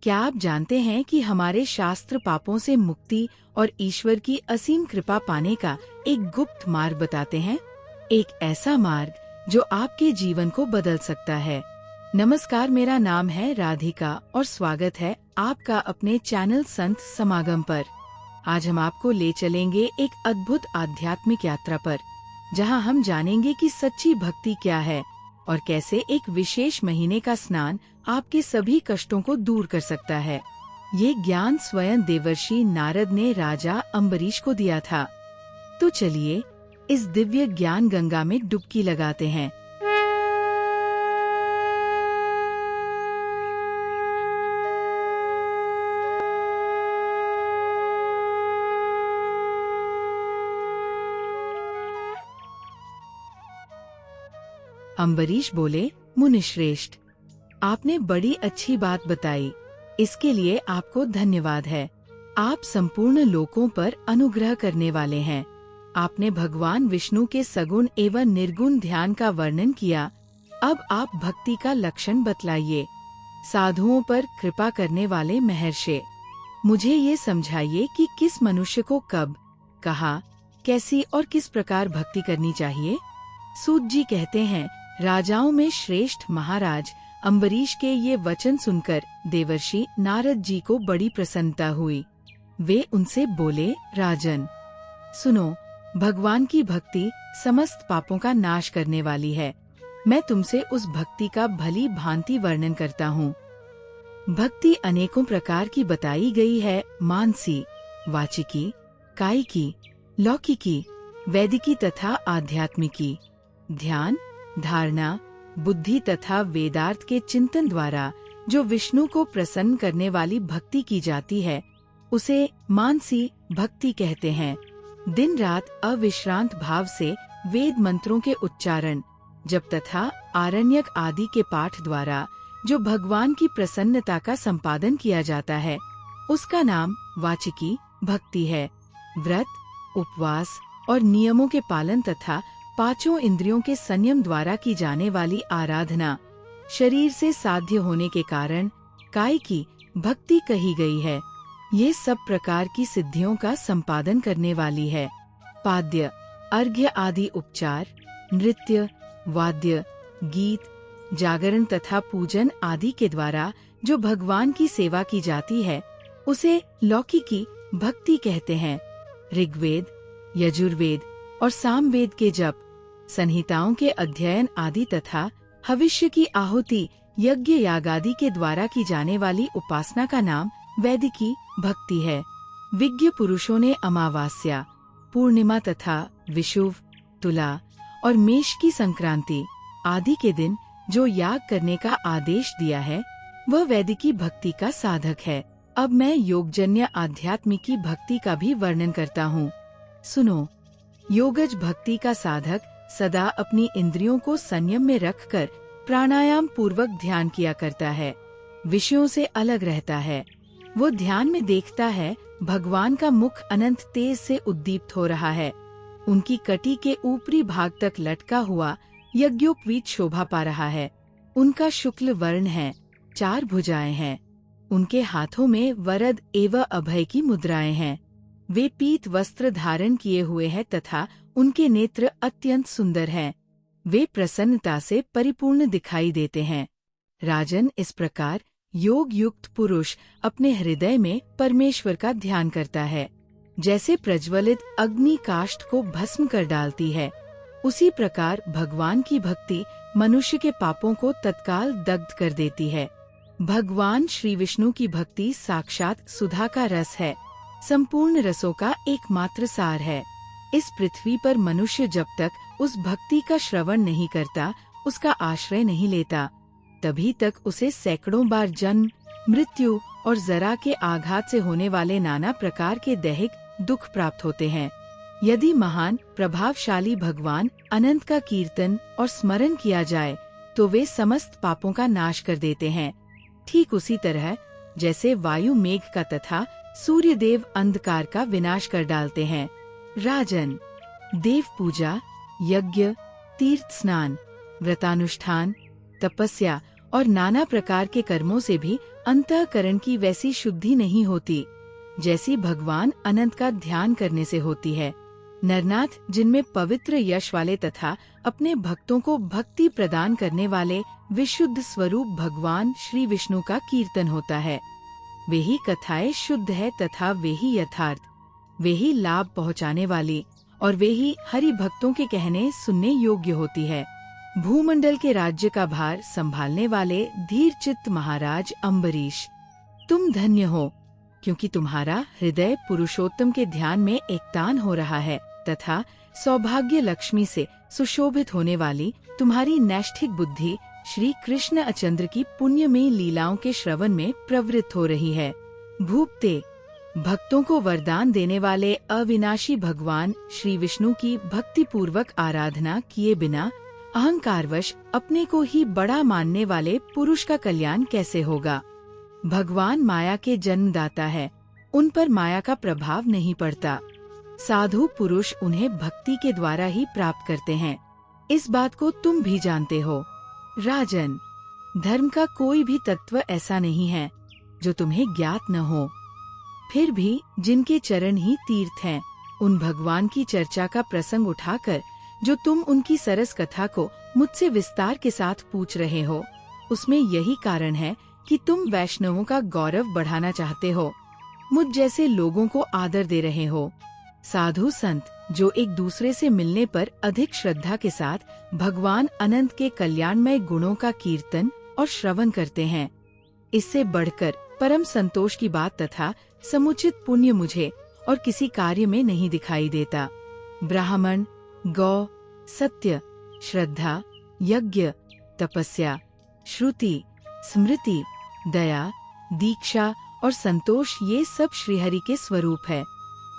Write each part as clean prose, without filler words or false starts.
क्या आप जानते हैं कि हमारे शास्त्र पापों से मुक्ति और ईश्वर की असीम कृपा पाने का एक गुप्त मार्ग बताते हैं? एक ऐसा मार्ग जो आपके जीवन को बदल सकता है। नमस्कार, मेरा नाम है राधिका और स्वागत है आपका अपने चैनल संत समागम पर। आज हम आपको ले चलेंगे एक अद्भुत आध्यात्मिक यात्रा पर, जहां हम जानेंगे कि सच्ची भक्ति क्या है और कैसे एक विशेष महीने का स्नान आपके सभी कष्टों को दूर कर सकता है। ये ज्ञान स्वयं देवर्षि नारद ने राजा अम्बरीश को दिया था। तो चलिए इस दिव्य ज्ञान गंगा में डुबकी लगाते हैं। अम्बरीश बोले, मुनिश्रेष्ठ, आपने बड़ी अच्छी बात बताई। इसके लिए आपको धन्यवाद है। आप संपूर्ण लोकों पर अनुग्रह करने वाले हैं। आपने भगवान विष्णु के सगुण एवं निर्गुण ध्यान का वर्णन किया। अब आप भक्ति का लक्षण बतलाइए। साधुओं पर कृपा करने वाले महर्षि, मुझे ये समझाइए कि किस मनुष्य को कब, कहाँ, कैसी और किस प्रकार भक्ति करनी चाहिए। सूत जी कहते हैं, राजाओं में श्रेष्ठ महाराज अम्बरीश के ये वचन सुनकर देवर्षि नारद जी को बड़ी प्रसन्नता हुई। वे उनसे बोले, राजन सुनो, भगवान की भक्ति समस्त पापों का नाश करने वाली है। मैं तुमसे उस भक्ति का भली भांति वर्णन करता हूँ। भक्ति अनेकों प्रकार की बताई गई है। मानसी, वाचिकी, कायिकी, लौकिकी, वैदिकी तथा आध्यात्मिकी। ध्यान, धारणा, बुद्धि तथा वेदार्थ के चिंतन द्वारा जो विष्णु को प्रसन्न करने वाली भक्ति की जाती है, उसे मानसी भक्ति कहते हैं। दिन रात अविश्रांत भाव से वेद मंत्रों के उच्चारण, जप तथा आरण्यक आदि के पाठ द्वारा जो भगवान की प्रसन्नता का संपादन किया जाता है, उसका नाम वाचिकी भक्ति है। व्रत, उपवास और नियमों के पालन तथा पांचों इंद्रियों के संयम द्वारा की जाने वाली आराधना शरीर से साध्य होने के कारण काय की भक्ति कही गई है। ये सब प्रकार की सिद्धियों का संपादन करने वाली है। पाद्य, अर्घ्य आदि उपचार, नृत्य, वाद्य, गीत, जागरण तथा पूजन आदि के द्वारा जो भगवान की सेवा की जाती है, उसे लौकिकी भक्ति कहते हैं। ऋग्वेद, यजुर्वेद और सामवेद के जप, संहिताओं के अध्ययन आदि तथा भविष्य की आहुति, यज्ञ यागादि के द्वारा की जाने वाली उपासना का नाम वैदिकी भक्ति है। विज्ञ पुरुषों ने अमावास्या, पूर्णिमा तथा विषुव, तुला और मेष की संक्रांति आदि के दिन जो याग करने का आदेश दिया है, वह वैदिकी भक्ति का साधक है। अब मैं योगजन्य आध्यात्मिकी भक्ति का भी वर्णन करता हूँ। सुनो, योगज भक्ति का साधक सदा अपनी इंद्रियों को संयम में रखकर प्राणायाम पूर्वक ध्यान किया करता है। विषयों से अलग रहता है। वो ध्यान में देखता है भगवान का मुख अनंत तेज से उद्दीप्त हो रहा है। उनकी कटी के ऊपरी भाग तक लटका हुआ यज्ञोपवीत शोभा पा रहा है। उनका शुक्ल वर्ण है, 4 भुजाएं हैं। उनके हाथों में वरद एवं अभय की मुद्राएं हैं। वे पीत वस्त्र धारण किए हुए हैं तथा उनके नेत्र अत्यंत सुंदर हैं। वे प्रसन्नता से परिपूर्ण दिखाई देते हैं। राजन, इस प्रकार योग युक्त पुरुष अपने हृदय में परमेश्वर का ध्यान करता है। जैसे प्रज्वलित अग्नि काष्ठ को भस्म कर डालती है, उसी प्रकार भगवान की भक्ति मनुष्य के पापों को तत्काल दग्ध कर देती है। भगवान श्री विष्णु की भक्ति साक्षात सुधा का रस है, संपूर्ण रसों का एकमात्र सार है। इस पृथ्वी पर मनुष्य जब तक उस भक्ति का श्रवण नहीं करता, उसका आश्रय नहीं लेता, तभी तक उसे सैकड़ों बार जन्म, मृत्यु और जरा के आघात से होने वाले नाना प्रकार के दैहिक दुख प्राप्त होते हैं। यदि महान प्रभावशाली भगवान अनंत का कीर्तन और स्मरण किया जाए, तो वे समस्त पापों का नाश कर देते हैं। ठीक उसी तरह जैसे वायु मेघ का तथा सूर्य देव अंधकार का विनाश कर डालते हैं। राजन, देव पूजा, यज्ञ, तीर्थ स्नान, व्रतानुष्ठान, तपस्या और नाना प्रकार के कर्मों से भी अंतःकरण की वैसी शुद्धि नहीं होती जैसी भगवान अनंत का ध्यान करने से होती है। नरनाथ, जिनमें पवित्र यश वाले तथा अपने भक्तों को भक्ति प्रदान करने वाले विशुद्ध स्वरूप भगवान श्री विष्णु का कीर्तन होता है, वे ही कथाएं शुद्ध है तथा वे ही यथार्थ, वे ही लाभ पहुँचाने वाली और वे ही हरि भक्तों के कहने सुनने योग्य होती है। भूमंडल के राज्य का भार संभालने वाले धीर चित्त महाराज अम्बरीश, तुम धन्य हो, क्योंकि तुम्हारा हृदय पुरुषोत्तम के ध्यान में एकतान हो रहा है तथा सौभाग्य लक्ष्मी से सुशोभित होने वाली तुम्हारी नैष्ठिक बुद्धि श्री कृष्ण अचंद्र की पुण्यमयी लीलाओं के श्रवण में प्रवृत्त हो रही है। भूपते, भक्तों को वरदान देने वाले अविनाशी भगवान श्री विष्णु की भक्ति पूर्वक आराधना किए बिना अहंकारवश अपने को ही बड़ा मानने वाले पुरुष का कल्याण कैसे होगा। भगवान माया के जन्मदाता है, उन पर माया का प्रभाव नहीं पड़ता। साधु पुरुष उन्हें भक्ति के द्वारा ही प्राप्त करते हैं, इस बात को तुम भी जानते हो। राजन, धर्म का कोई भी तत्व ऐसा नहीं है जो तुम्हें ज्ञात न हो। फिर भी जिनके चरण ही तीर्थ हैं, उन भगवान की चर्चा का प्रसंग उठाकर जो तुम उनकी सरस कथा को मुझसे विस्तार के साथ पूछ रहे हो, उसमें यही कारण है कि तुम वैष्णवों का गौरव बढ़ाना चाहते हो, मुझ जैसे लोगों को आदर दे रहे हो। साधु संत जो एक दूसरे से मिलने पर अधिक श्रद्धा के साथ भगवान अनंत के कल्याणमय गुणों का कीर्तन और श्रवण करते हैं, इससे बढ़कर परम संतोष की बात तथा समुचित पुण्य मुझे और किसी कार्य में नहीं दिखाई देता। ब्राह्मण, गौ, सत्य, श्रद्धा, यज्ञ, तपस्या, श्रुति, स्मृति, दया, दीक्षा और संतोष, ये सब श्रीहरि के स्वरूप है।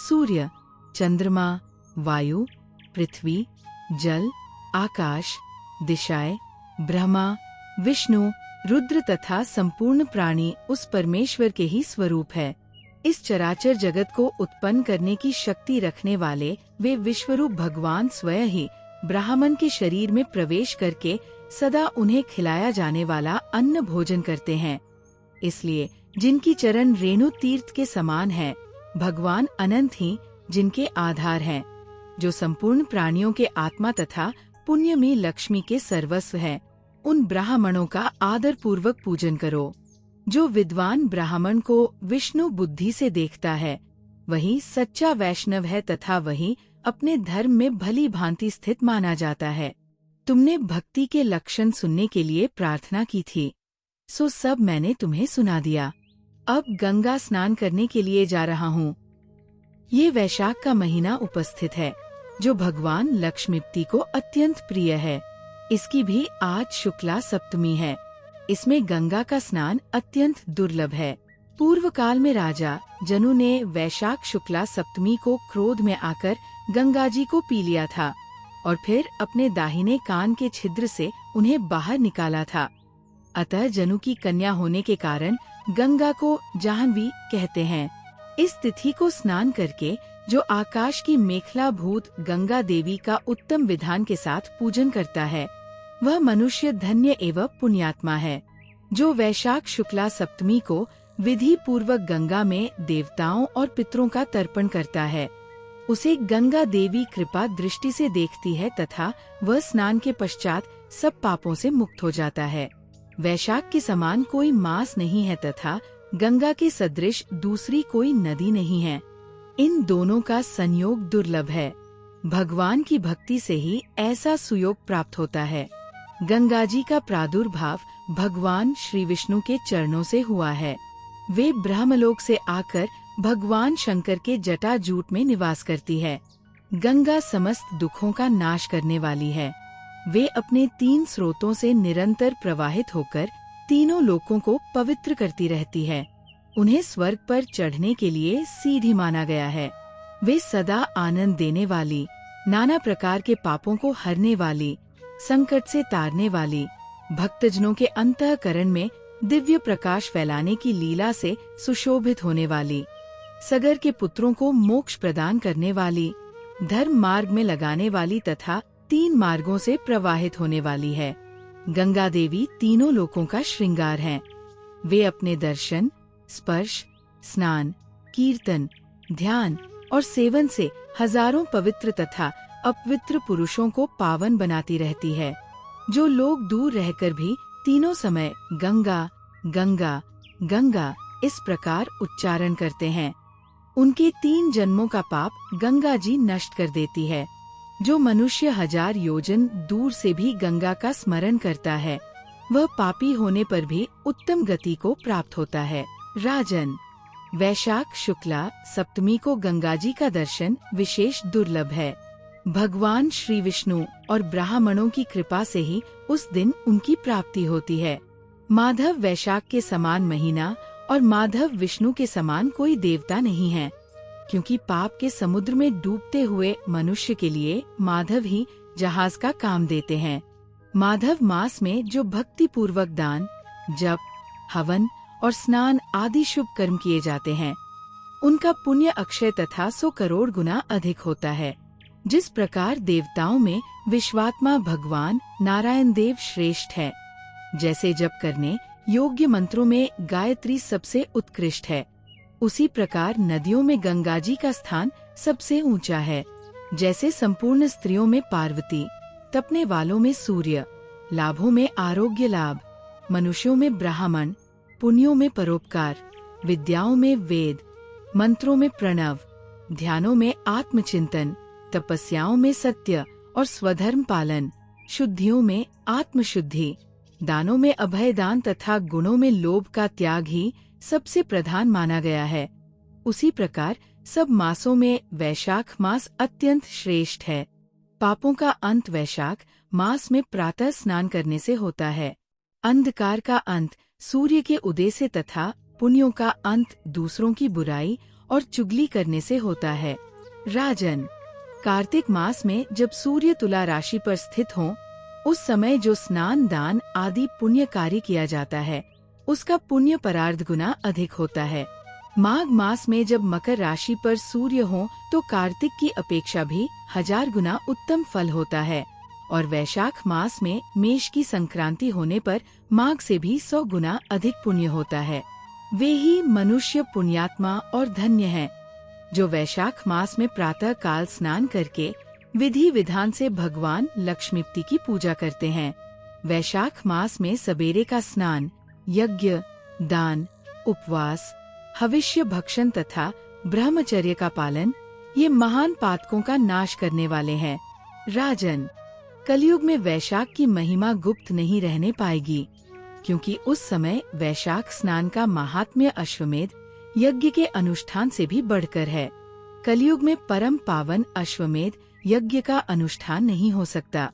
सूर्य, चंद्रमा, वायु, पृथ्वी, जल, आकाश, दिशाएं, ब्रह्मा, विष्णु, रुद्र तथा संपूर्ण प्राणी उस परमेश्वर के ही स्वरूप है। इस चराचर जगत को उत्पन्न करने की शक्ति रखने वाले वे विश्वरूप भगवान स्वयं ही ब्राह्मण के शरीर में प्रवेश करके सदा उन्हें खिलाया जाने वाला अन्न भोजन करते हैं। इसलिए जिनकी चरण रेणु तीर्थ के समान है, भगवान अनंत ही जिनके आधार हैं, जो संपूर्ण प्राणियों के आत्मा तथा पुण्यमयी लक्ष्मी के सर्वस्व है, उन ब्राह्मणों का आदर पूर्वक पूजन करो। जो विद्वान ब्राह्मण को विष्णु बुद्धि से देखता है, वही सच्चा वैष्णव है तथा वही अपने धर्म में भली भांति स्थित माना जाता है। तुमने भक्ति के लक्षण सुनने के लिए प्रार्थना की थी, सो सब मैंने तुम्हें सुना दिया। अब गंगा स्नान करने के लिए जा रहा हूँ। ये वैशाख का महीना उपस्थित है, जो भगवान लक्ष्मीपति को अत्यंत प्रिय है। इसकी भी आज शुक्ला सप्तमी है। इसमें गंगा का स्नान अत्यंत दुर्लभ है। पूर्व काल में राजा जनु ने वैशाख शुक्ला सप्तमी को क्रोध में आकर गंगा जी को पी लिया था और फिर अपने दाहिने कान के छिद्र से उन्हें बाहर निकाला था। अतः जनु की कन्या होने के कारण गंगा को जाह्नवी कहते हैं। इस तिथि को स्नान करके जो आकाश की मेखला भूत गंगा देवी का उत्तम विधान के साथ पूजन करता है, वह मनुष्य धन्य एवं पुण्यात्मा है। जो वैशाख शुक्ला सप्तमी को विधि पूर्वक गंगा में देवताओं और पितरों का तर्पण करता है, उसे गंगा देवी कृपा दृष्टि से देखती है तथा वह स्नान के पश्चात सब पापों से मुक्त हो जाता है। वैशाख के समान कोई मास नहीं है तथा गंगा के सदृश दूसरी कोई नदी नहीं है। इन दोनों का संयोग दुर्लभ है। भगवान की भक्ति से ही ऐसा सुयोग प्राप्त होता है। गंगा जी का प्रादुर्भाव भगवान श्री विष्णु के चरणों से हुआ है। वे ब्रह्मलोक से आकर भगवान शंकर के जटाजूट में निवास करती है। गंगा समस्त दुखों का नाश करने वाली है। वे अपने 3 स्रोतों से निरंतर प्रवाहित होकर तीनों लोकों को पवित्र करती रहती है। उन्हें स्वर्ग पर चढ़ने के लिए सीढ़ी माना गया है। वे सदा आनंद देने वाली, नाना प्रकार के पापों को हरने वाली, संकट से तारने वाली, भक्तजनों के अंतःकरण में दिव्य प्रकाश फैलाने की लीला से सुशोभित होने वाली, सगर के पुत्रों को मोक्ष प्रदान करने वाली, धर्म मार्ग में लगाने वाली तथा 3 मार्गों से प्रवाहित होने वाली है। गंगा देवी तीनों लोकों का श्रृंगार है। वे अपने दर्शन, स्पर्श, स्नान, कीर्तन, ध्यान और सेवन से हजारों पवित्र तथा अपवित्र पुरुषों को पावन बनाती रहती है। जो लोग दूर रहकर भी तीनों समय गंगा गंगा गंगा इस प्रकार उच्चारण करते हैं, उनके 3 जन्मों का पाप गंगा जी नष्ट कर देती है। जो मनुष्य 1000 योजन दूर से भी गंगा का स्मरण करता है, वह पापी होने पर भी उत्तम गति को प्राप्त होता है। राजन, वैशाख शुक्ला सप्तमी को गंगा जी का दर्शन विशेष दुर्लभ है। भगवान श्री विष्णु और ब्राह्मणों की कृपा से ही उस दिन उनकी प्राप्ति होती है। माधव वैशाख के समान महीना और माधव विष्णु के समान कोई देवता नहीं है, क्योंकि पाप के समुद्र में डूबते हुए मनुष्य के लिए माधव ही जहाज का काम देते हैं। माधव मास में जो भक्ति पूर्वक दान, जप, हवन और स्नान आदि शुभ कर्म किए जाते हैं, उनका पुण्य अक्षय तथा 100 करोड़ गुना अधिक होता है। जिस प्रकार देवताओं में विश्वात्मा भगवान नारायण देव श्रेष्ठ है, जैसे जप करने योग्य मंत्रों में गायत्री सबसे उत्कृष्ट है, उसी प्रकार नदियों में गंगा जी का स्थान सबसे ऊंचा है। जैसे संपूर्ण स्त्रियों में पार्वती, तपने वालों में सूर्य, लाभों में आरोग्य लाभ, मनुष्यों में ब्राह्मण, पुण्यों में परोपकार, विद्याओं में वेद, मंत्रों में प्रणव, ध्यानों में आत्मचिंतन, तपस्याओं में सत्य और स्वधर्म पालन, शुद्धियों में आत्मशुद्धि, दानों में अभय दान तथा गुणों में लोभ का त्याग ही सबसे प्रधान माना गया है, उसी प्रकार सब मासों में वैशाख मास अत्यंत श्रेष्ठ है। पापों का अंत वैशाख मास में प्रातः स्नान करने से होता है। अंधकार का अंत सूर्य के उदय से तथा पुण्यों का अंत दूसरों की बुराई और चुगली करने से होता है। राजन, कार्तिक मास में जब सूर्य तुला राशि पर स्थित हो, उस समय जो स्नान दान आदि पुण्य कार्य किया जाता है, उसका पुण्य परार्ध गुना अधिक होता है। माघ मास में जब मकर राशि पर सूर्य हो, तो कार्तिक की अपेक्षा भी 1000 गुना उत्तम फल होता है, और वैशाख मास में मेष की संक्रांति होने पर माघ से भी 100 गुना अधिक पुण्य होता है। वे ही मनुष्य पुण्यात्मा और धन्य हैं, जो वैशाख मास में प्रातः काल स्नान करके विधि विधान से भगवान लक्ष्मीपति की पूजा करते हैं। वैशाख मास में सबेरे का स्नान, यज्ञ, दान, उपवास, हविष्य भक्षण तथा ब्रह्मचर्य का पालन ये महान पातकों का नाश करने वाले हैं। राजन, कलयुग में वैशाख की महिमा गुप्त नहीं रहने पाएगी, क्योंकि उस समय वैशाख स्नान का महात्म्य अश्वमेध यज्ञ के अनुष्ठान से भी बढ़कर है। कलयुग में परम पावन अश्वमेध यज्ञ का अनुष्ठान नहीं हो सकता।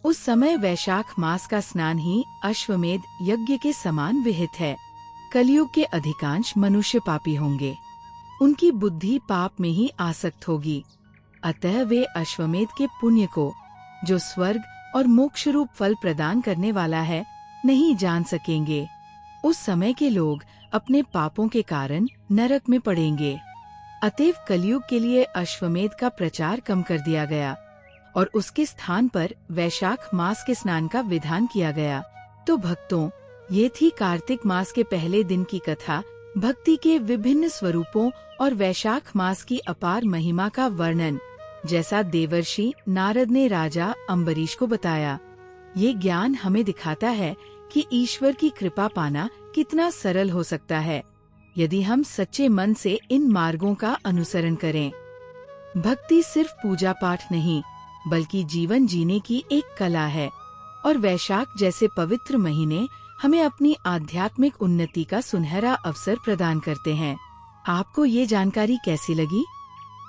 उस समय वैशाख मास का स्नान ही अश्वमेध यज्ञ के समान विहित है। कलयुग के अधिकांश मनुष्य पापी होंगे, उनकी बुद्धि पाप में ही आसक्त होगी, अतः वे अश्वमेध के पुण्य को, जो स्वर्ग और मोक्ष रूप फल प्रदान करने वाला है, नहीं जान सकेंगे। उस समय के लोग अपने पापों के कारण नरक में पड़ेंगे। अतएव कलयुग के लिए अश्वमेध का प्रचार कम कर दिया गया और उसके स्थान पर वैशाख मास के स्नान का विधान किया गया। तो भक्तों, ये थी कार्तिक मास के पहले दिन की कथा, भक्ति के विभिन्न स्वरूपों और वैशाख मास की अपार महिमा का वर्णन, जैसा देवर्षि नारद ने राजा अम्बरीश को बताया। ये ज्ञान हमें दिखाता है कि ईश्वर की कृपा पाना कितना सरल हो सकता है, यदि हम सच्चे मन से इन मार्गों का अनुसरण करें। भक्ति सिर्फ पूजा पाठ नहीं, बल्कि जीवन जीने की एक कला है, और वैशाख जैसे पवित्र महीने हमें अपनी आध्यात्मिक उन्नति का सुनहरा अवसर प्रदान करते हैं। आपको ये जानकारी कैसी लगी?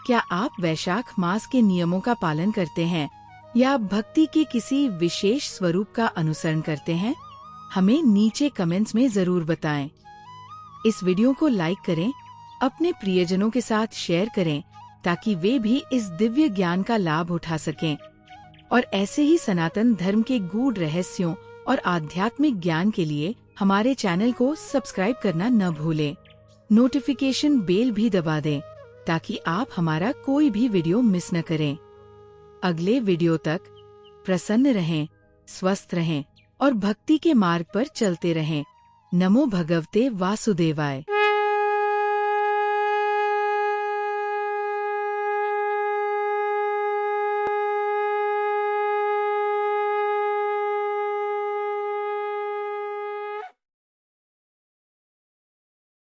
क्या आप वैशाख मास के नियमों का पालन करते हैं या भक्ति के किसी विशेष स्वरूप का अनुसरण करते हैं? हमें नीचे कमेंट्स में जरूर बताएं। इस वीडियो को लाइक करें, अपने प्रियजनों के साथ शेयर करें, ताकि वे भी इस दिव्य ज्ञान का लाभ उठा सकें। और ऐसे ही सनातन धर्म के गूढ़ रहस्यों और आध्यात्मिक ज्ञान के लिए हमारे चैनल को सब्सक्राइब करना न भूलें। नोटिफिकेशन बेल भी दबा दें, ताकि आप हमारा कोई भी वीडियो मिस न करें। अगले वीडियो तक प्रसन्न रहें, स्वस्थ रहें और भक्ति के मार्ग पर चलते रहें। नमो भगवते वासुदेवाय।